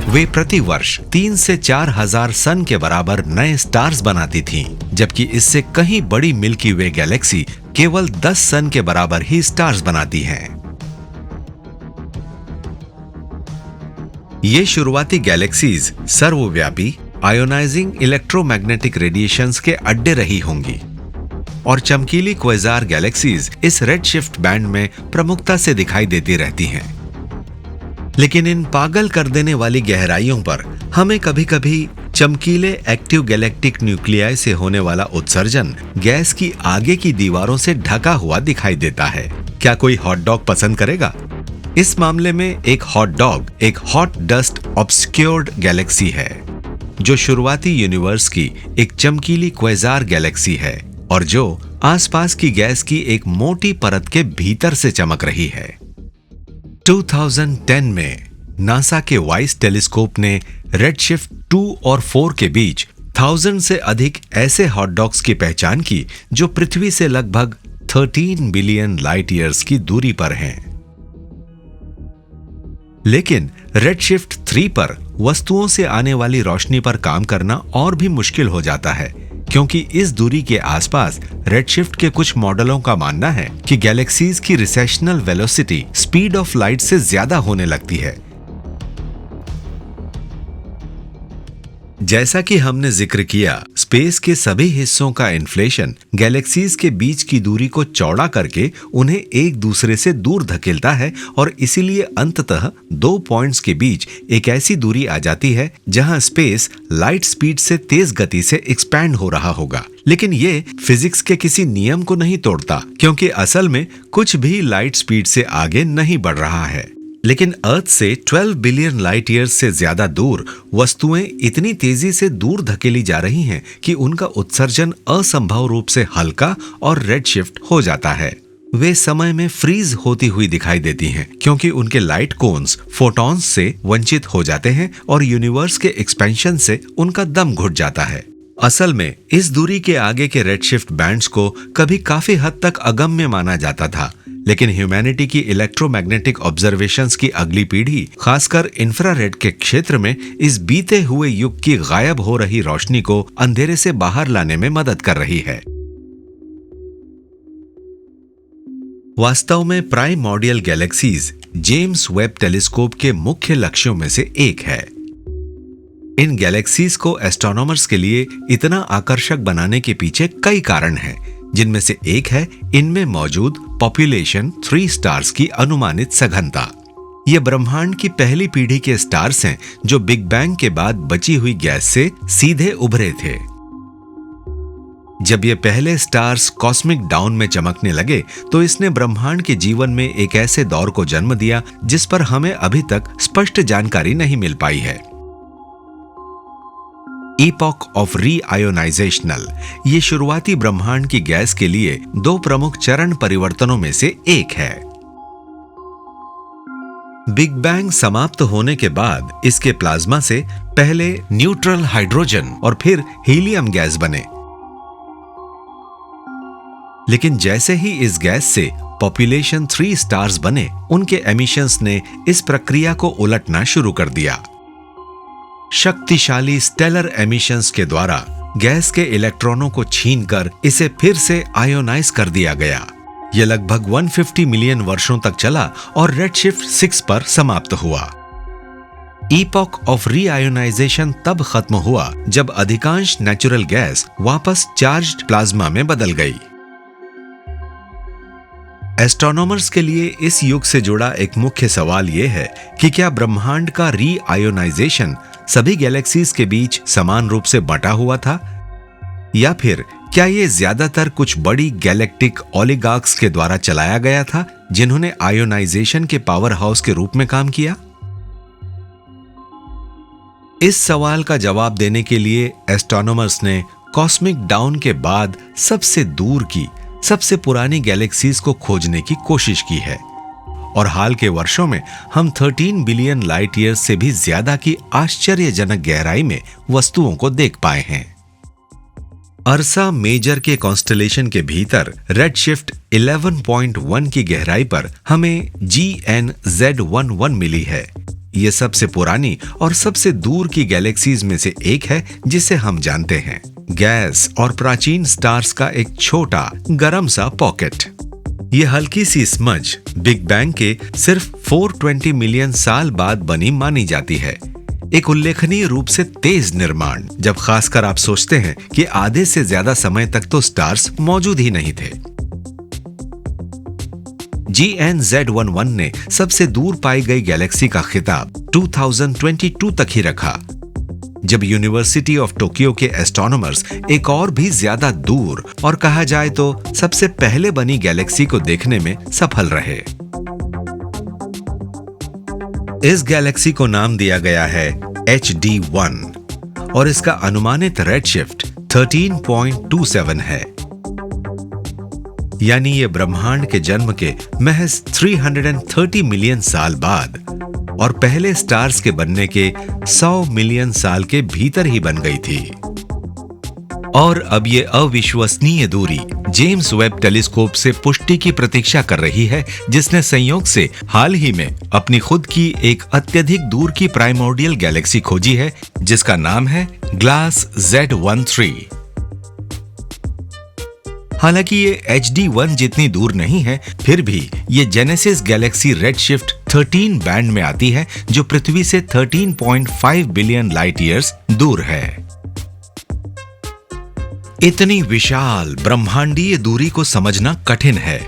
वे प्रति वर्ष 3 से 4 हजार सन के बराबर नए स्टार्स बनाती थीं, जबकि इससे कहीं बड़ी मिल्की वे गैलेक्सी केवल 10 सन के बराबर ही स्टार्स बनाती हैं। ये शुरुआती गैलेक्सीज सर्वव्यापी आयोनाइजिंग इलेक्ट्रोमैग्नेटिक रेडिएशंस के अड्डे रही होंगी और चमकीली क्वेज़ार गैलेक्सीज इस रेडशिफ्ट बैंड में प्रमुखता से दिखाई देती रहती हैं। लेकिन इन पागल कर देने वाली गहराइयों पर हमें कभी-कभी चमकीले एक्टिव गैलेक्टिक न्यूक्लियाई से होने वाला उत्सर्जन गैस की आगे की दीवारों से ढका हुआ दिखाई देता है। क्या कोई हॉट डॉग पसंद करेगा? इस मामले में एक हॉट डॉग एक हॉट डस्ट ऑब्सक्योर्ड गैलेक्सी है, जो शुरुआती यूनिवर्स की एक चमकीली क्वेजार गैलेक्सी है और जो आसपास की गैस की एक मोटी परत के भीतर से चमक रही है। 2010 में नासा के वाइस टेलीस्कोप ने रेडशिफ्ट 2 और 4 के बीच 1000 से अधिक ऐसे हॉट डॉग्स की पहचान की जो पृथ्वी से लगभग 13 बिलियन लाइट ईयर्स की दूरी पर हैं। लेकिन रेडशिफ्ट 3 पर वस्तुओं से आने वाली रोशनी पर काम करना और भी मुश्किल हो जाता है, क्योंकि इस दूरी के आसपास रेडशिफ्ट के कुछ मॉडलों का मानना है कि गैलेक्सीज की रिसेशनल वेलोसिटी स्पीड ऑफ लाइट से ज्यादा होने लगती है। जैसा कि हमने जिक्र किया, स्पेस के सभी हिस्सों का इन्फ्लेशन गैलेक्सीज के बीच की दूरी को चौड़ा करके उन्हें एक दूसरे से दूर धकेलता है और इसीलिए अंततः 2 पॉइंट्स के बीच एक ऐसी दूरी आ जाती है जहां स्पेस लाइट स्पीड से तेज गति से एक्सपैंड हो रहा होगा। लेकिन ये फिजिक्स के किसी नियम को नहीं तोड़ता, क्योंकि असल में कुछ भी लाइट स्पीड से आगे नहीं बढ़ रहा है। लेकिन अर्थ से 12 बिलियन लाइट ईयर्स से ज्यादा दूर वस्तुएं इतनी तेजी से दूर धकेली जा रही हैं कि उनका उत्सर्जन असंभव रूप से हल्का और रेडशिफ्ट हो जाता है। वे समय में फ्रीज होती हुई दिखाई देती हैं, क्योंकि उनके लाइट कोन्स फोटॉन्स से वंचित हो जाते हैं और यूनिवर्स के एक्सपेंशन से उनका दम घुट जाता है। असल में इस दूरी के आगे के रेडशिफ्ट बैंड्स को कभी काफी हद तक अगम्य माना जाता था, लेकिन ह्यूमैनिटी की इलेक्ट्रोमैग्नेटिक ऑब्जर्वेशंस की अगली पीढ़ी, खासकर इंफ्रारेड के क्षेत्र में, इस बीते हुए युग की गायब हो रही रोशनी को अंधेरे से बाहर लाने में मदद कर रही है। वास्तव में प्राइमॉर्डियल गैलेक्सीज जेम्स वेब टेलीस्कोप के मुख्य लक्ष्यों में से एक है। इन गैलेक्सीज को एस्ट्रोनॉमर्स के लिए इतना आकर्षक बनाने के पीछे कई कारण हैं, जिनमें से एक है इनमें मौजूद पॉपुलेशन 3 स्टार्स की अनुमानित सघनता। ये ब्रह्मांड की पहली पीढ़ी के स्टार्स हैं जो बिग बैंग के बाद बची हुई गैस से सीधे उभरे थे। जब ये पहले स्टार्स कॉस्मिक डाउन में चमकने लगे तो इसने ब्रह्मांड के जीवन में एक ऐसे दौर को जन्म दिया जिस पर हमें अभी तक स्पष्ट जानकारी नहीं मिल पाई है। ईपॉक ऑफ रीआयोनाइजेशनल, ये शुरुआती ब्रह्मांड की गैस के लिए 2 प्रमुख चरण परिवर्तनों में से एक है। बिग बैंग समाप्त होने के बाद इसके प्लाज्मा से पहले न्यूट्रल हाइड्रोजन और फिर हीलियम गैस बने। लेकिन जैसे ही इस गैस से पॉपुलेशन 3 स्टार्स बने, उनके एमिशंस ने इस प्रक्रिया को उलटना शुरू कर दिया। शक्तिशाली स्टेलर एमिशंस के द्वारा गैस के इलेक्ट्रॉनों को छीनकर इसे फिर से आयोनाइज कर दिया गया। यह लगभग 150 मिलियन वर्षों तक चला और रेडशिफ्ट 6 पर समाप्त हुआ। ईपॉक ऑफ रीआयोनाइजेशन तब खत्म हुआ जब अधिकांश नेचुरल गैस वापस चार्ज्ड प्लाज्मा में बदल गई। एस्ट्रोनॉमर्स के लिए इस युग से जुड़ा एक मुख्य सवाल यह है कि क्या ब्रह्मांड का रीआयोनाइजेशन सभी गैलेक्सीज के बीच समान रूप से बंटा हुआ था, या फिर क्या ये ज्यादातर कुछ बड़ी गैलेक्टिक ओलिगार्क्स के द्वारा चलाया गया था जिन्होंने आयोनाइजेशन के पावर हाउस के रूप में काम किया? इस सवाल का जवाब देने के लिए एस्ट्रोनॉमर्स ने कॉस्मिक डाउन के बाद सबसे दूर की, सबसे पुरानी गैलेक्सीज को खोजने की कोशिश की है, और हाल के वर्षों में हम 13 बिलियन लाइट ईयर्स से भी ज्यादा की आश्चर्यजनक गहराई में वस्तुओं को देख पाए हैं। अर्सा मेजर के कॉन्स्टेलेशन के भीतर रेडशिफ्ट 11.1 की गहराई पर हमें GN-Z11 मिली है। यह सबसे पुरानी और सबसे दूर की गैलेक्सीज में से एक है जिसे हम जानते हैं। गैस और प्राचीन स्टार्स का एक छोटा गरम सा पॉकेट। यह हल्की सी स्मज बिग बैंग के सिर्फ 420 मिलियन साल बाद बनी मानी जाती है। एक उल्लेखनीय रूप से तेज निर्माण, जब खासकर आप सोचते हैं कि आधे से ज्यादा समय तक तो स्टार्स मौजूद ही नहीं थे। GN-Z11 ने सबसे दूर पाई गई गैलेक्सी का खिताब 2022 तक ही रखा, जब यूनिवर्सिटी ऑफ टोक्यो के एस्ट्रोनॉमर्स एक और भी ज्यादा दूर और कहा जाए तो सबसे पहले बनी गैलेक्सी को देखने में सफल रहे। इस गैलेक्सी को नाम दिया गया है HD1 और इसका अनुमानित रेडशिफ्ट 13.27 है। यानी ये ब्रह्मांड के जन्म के महज 330 मिलियन साल बाद और पहले स्टार्स के बनने के 100 मिलियन साल के भीतर ही बन गई थी। और अब ये अविश्वसनीय दूरी जेम्स वेब टेलीस्कोप से पुष्टि की प्रतीक्षा कर रही है, जिसने संयोग से हाल ही में अपनी खुद की एक अत्यधिक दूर की प्राइमोर्डियल गैलेक्सी खोजी है, जिसका नाम है ग्लास Z13। हालांकि ये HD1 जितनी दूर नहीं है, फिर भी ये जेनेसिस गैलेक्सी रेडशिफ्ट 13 बैंड में आती है, जो पृथ्वी से 13.5 बिलियन लाइट ईयर्स दूर है। इतनी विशाल ब्रह्मांडीय दूरी को समझना कठिन है,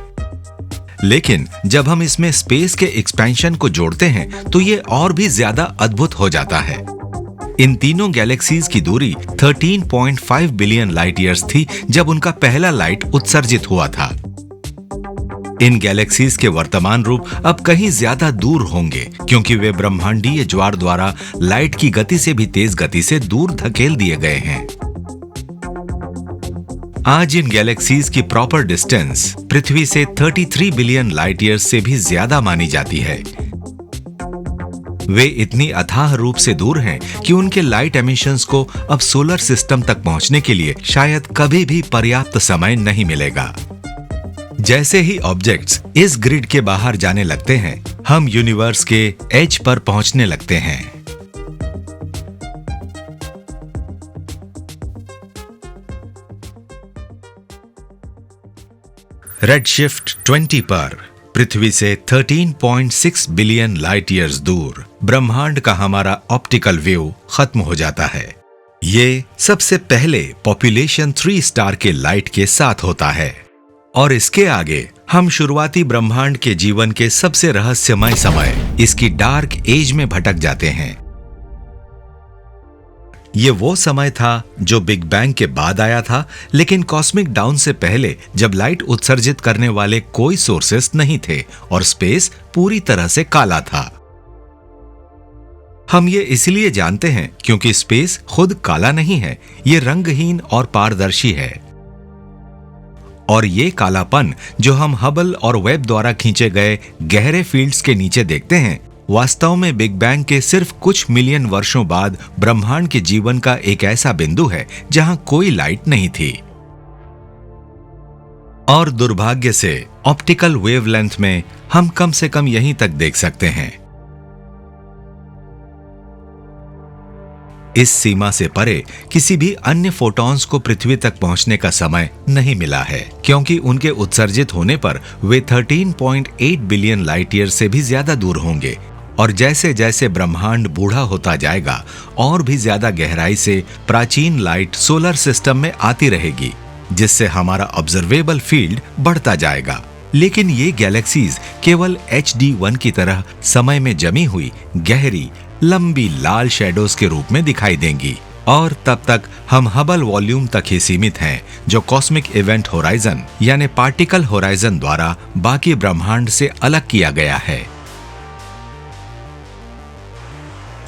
लेकिन जब हम इसमें स्पेस के एक्सपेंशन को जोड़ते हैं तो ये और भी ज्यादा अद्भुत हो जाता है। इन तीनों गैलेक्सीज की दूरी 13.5 बिलियन लाइट ईयर्स थी जब उनका पहला लाइट उत्सर्जित हुआ था। इन गैलेक्सीज के वर्तमान रूप अब कहीं ज्यादा दूर होंगे, क्योंकि वे ब्रह्मांडीय ज्वार द्वारा लाइट की गति से भी तेज गति से दूर धकेल दिए गए हैं। आज इन गैलेक्सीज की प्रॉपर डिस्टेंस पृथ्वी से 33 बिलियन लाइट ईयर्स से भी ज्यादा मानी जाती है। वे इतनी अथाह रूप से दूर हैं कि उनके लाइट एमिशंस को अब सोलर सिस्टम तक पहुंचने के लिए शायद कभी भी पर्याप्त समय नहीं मिलेगा। जैसे ही ऑब्जेक्ट्स इस ग्रिड के बाहर जाने लगते हैं, हम यूनिवर्स के एज पर पहुंचने लगते हैं। रेडशिफ्ट 20 पर पृथ्वी से 13.6 बिलियन लाइट ईयर्स दूर ब्रह्मांड का हमारा ऑप्टिकल व्यू खत्म हो जाता है। ये सबसे पहले पॉपुलेशन 3 स्टार के लाइट के साथ होता है और इसके आगे हम शुरुआती ब्रह्मांड के जीवन के सबसे रहस्यमय समय, इसकी डार्क एज में भटक जाते हैं। ये वो समय था जो बिग बैंग के बाद आया था, लेकिन कॉस्मिक डाउन से पहले, जब लाइट उत्सर्जित करने वाले कोई सोर्सेस नहीं थे और स्पेस पूरी तरह से काला था। हम ये इसलिए जानते हैं क्योंकि स्पेस खुद काला नहीं है, ये रंगहीन और पारदर्शी है। और ये कालापन जो हम हबल और वेब द्वारा खींचे गए गहरे फील्ड्स के नीचे देखते हैं, वास्तव में बिग बैंग के सिर्फ कुछ मिलियन वर्षों बाद ब्रह्मांड के जीवन का एक ऐसा बिंदु है जहां कोई लाइट नहीं थी। और दुर्भाग्य से ऑप्टिकल वेवलेंथ में हम कम से कम यहीं तक देख सकते हैं। इस सीमा से परे किसी भी अन्य फोटॉन्स को पृथ्वी तक पहुंचने का समय नहीं मिला है, क्योंकि उनके उत्सर्जित होने पर वे 13.8 बिलियन लाइट ईयर से भी ज्यादा दूर होंगे। और जैसे जैसे ब्रह्मांड बूढ़ा होता जाएगा, और भी ज्यादा गहराई से प्राचीन लाइट सोलर सिस्टम में आती रहेगी, जिससे हमारा ऑब्जर्वेबल फील्ड बढ़ता जाएगा। लेकिन ये गैलेक्सीज केवल HD1 की तरह समय में जमी हुई गहरी लंबी लाल शैडोज के रूप में दिखाई देंगी, और तब तक हम हबल वॉल्यूम तक ही सीमित हैं, जो कॉस्मिक इवेंट होराइजन यानी पार्टिकल होराइजन द्वारा बाकी ब्रह्मांड से अलग किया गया है।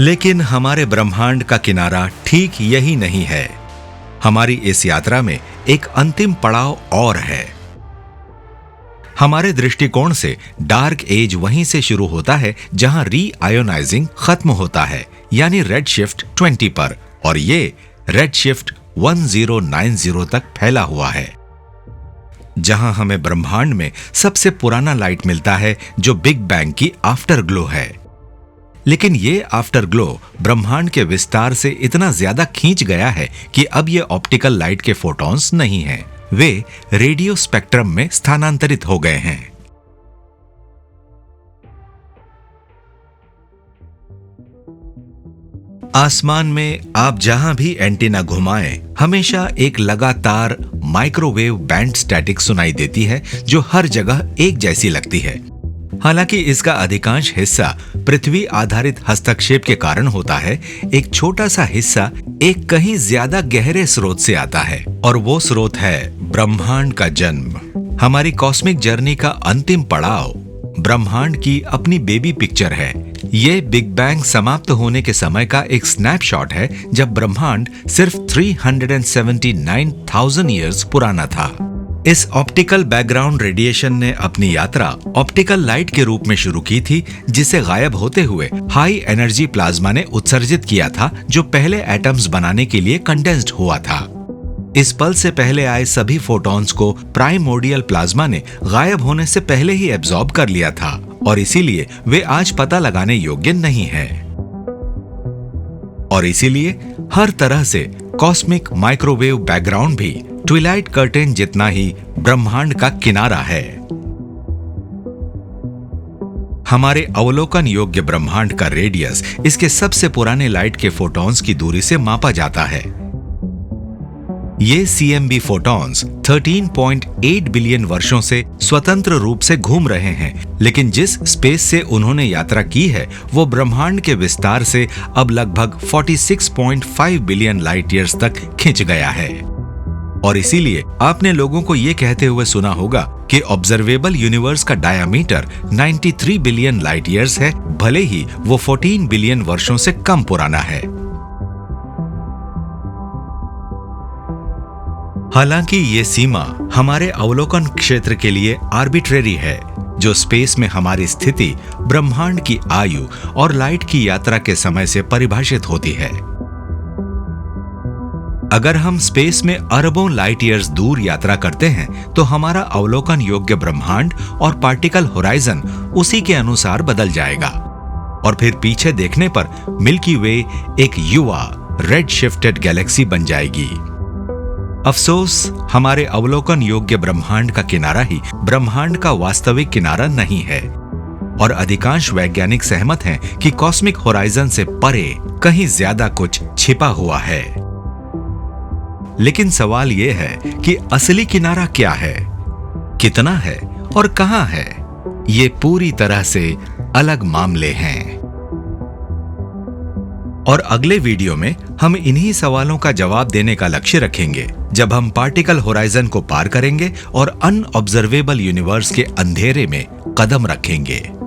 लेकिन हमारे ब्रह्मांड का किनारा ठीक यही नहीं है। हमारी इस यात्रा में एक अंतिम पड़ाव और है। हमारे दृष्टिकोण से डार्क एज वहीं से शुरू होता है जहां री आयोनाइजिंग खत्म होता है, यानी रेडशिफ्ट 20 पर, और ये रेडशिफ्ट 1090 तक फैला हुआ है, जहां हमें ब्रह्मांड में सबसे पुराना लाइट मिलता है, जो बिग बैंग की आफ्टर ग्लो है। लेकिन ये आफ्टर ग्लो ब्रह्मांड के विस्तार से इतना ज्यादा खींच गया है कि अब ये ऑप्टिकल लाइट के फोटॉन्स नहीं हैं, वे रेडियो स्पेक्ट्रम में स्थानांतरित हो गए हैं। आसमान में आप जहां भी एंटीना घुमाएं, हमेशा एक लगातार माइक्रोवेव बैंड स्टैटिक सुनाई देती है, जो हर जगह एक जैसी लगती है। हालांकि इसका अधिकांश हिस्सा पृथ्वी आधारित हस्तक्षेप के कारण होता है, एक छोटा सा हिस्सा एक कहीं ज्यादा गहरे स्रोत से आता है, और वो स्रोत है ब्रह्मांड का जन्म। हमारी कॉस्मिक जर्नी का अंतिम पड़ाव ब्रह्मांड की अपनी बेबी पिक्चर है, ये बिग बैंग समाप्त होने के समय का एक स्नैपशॉट है जब ब्रह्मांड सिर्फ 379,000 ईयर्स पुराना था। इस ऑप्टिकल बैकग्राउंड रेडिएशन ने अपनी यात्रा ऑप्टिकल लाइट के रूप में शुरू की थी, जिसे गायब होते हुए हाई एनर्जी प्लाज्मा ने उत्सर्जित किया था, जो पहले एटम्स बनाने के लिए कंडेंस्ड हुआ था। इस पल से पहले आए सभी फोटॉन्स को प्राइमोर्डियल प्लाज्मा ने गायब होने से पहले ही एब्जॉर्ब कर लिया था और इसीलिए वे आज पता लगाने योग्य नहीं है। और इसीलिए हर तरह से कॉस्मिक माइक्रोवेव बैकग्राउंड भी ट्विलाइट कर्टेन जितना ही ब्रह्मांड का किनारा है। हमारे अवलोकन योग्य ब्रह्मांड का रेडियस इसके सबसे पुराने लाइट के फोटॉन्स की दूरी से मापा जाता है। ये CMB फोटॉन्स 13.8 बिलियन वर्षों से स्वतंत्र रूप से घूम रहे हैं, लेकिन जिस स्पेस से उन्होंने यात्रा की है वो ब्रह्मांड के विस्तार से अब लगभग 46.5 बिलियन लाइट ईयर्स तक खिंच गया है। और इसीलिए आपने लोगों को ये कहते हुए सुना होगा कि ऑब्जर्वेबल यूनिवर्स का डायामीटर 93 बिलियन लाइट ईयर्स है, भले ही वो 14 बिलियन वर्षों से कम पुराना है। हालांकि ये सीमा हमारे अवलोकन क्षेत्र के लिए आर्बिट्रेरी है, जो स्पेस में हमारी स्थिति ब्रह्मांड की आयु और लाइट की यात्रा के समय से परिभाषित होती है। अगर हम स्पेस में अरबों लाइट ईयर्स दूर यात्रा करते हैं तो हमारा अवलोकन योग्य ब्रह्मांड और पार्टिकल होराइजन उसी के अनुसार बदल जाएगा और फिर पीछे देखने पर मिल्की वे एक युवा रेड शिफ्टेड गैलेक्सी बन जाएगी। अफसोस, हमारे अवलोकन योग्य ब्रह्मांड का किनारा ही ब्रह्मांड का वास्तविक किनारा नहीं है और अधिकांश वैज्ञानिक सहमत हैं कि कॉस्मिक होराइजन से परे कहीं ज्यादा कुछ छिपा हुआ है। लेकिन सवाल यह है कि असली किनारा क्या है, कितना है और कहां है? ये पूरी तरह से अलग मामले हैं। और अगले वीडियो में हम इन्हीं सवालों का जवाब देने का लक्ष्य रखेंगे, जब हम पार्टिकल होराइजन को पार करेंगे और अनऑब्जर्वेबल यूनिवर्स के अंधेरे में कदम रखेंगे।